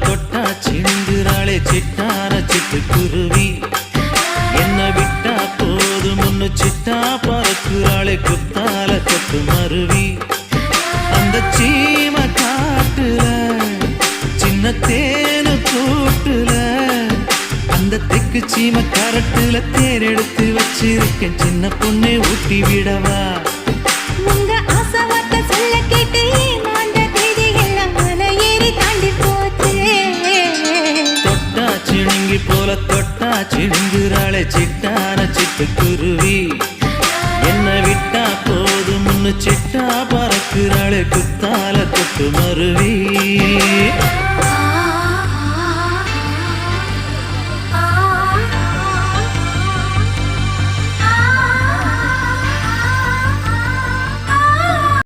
தொட்டா சிந்துறாளே சிட்டான சிட்டுக்குருவி என்ன விட்டா போதும் முன்னு சிட்டா பறக்குறாளே குத்தால கொத்து மருவி அந்த சீம காட்டுல சின்ன தேனு கூட்டுல அந்த தெக்கு சீம கரட்டுல தேர் எடுத்து வச்சிருக்கேன் சின்ன பொண்ணை ஊட்டி விடவா உங்க ஆசை வார்த்தை சொல்ல கேட்டு ஏமாந்த தேதி எல்லாம் மலை ஏறி தாண்டி போச்சு தொட்டா சிணுங்கி போல தொட்டா சிணுங்குறாளே சிட்டான சிட்டுக்குருவி என்ன விட்டா போதும் முன்னு சிட்டா பறக்குறாளே குத்தால கொத்து மருவி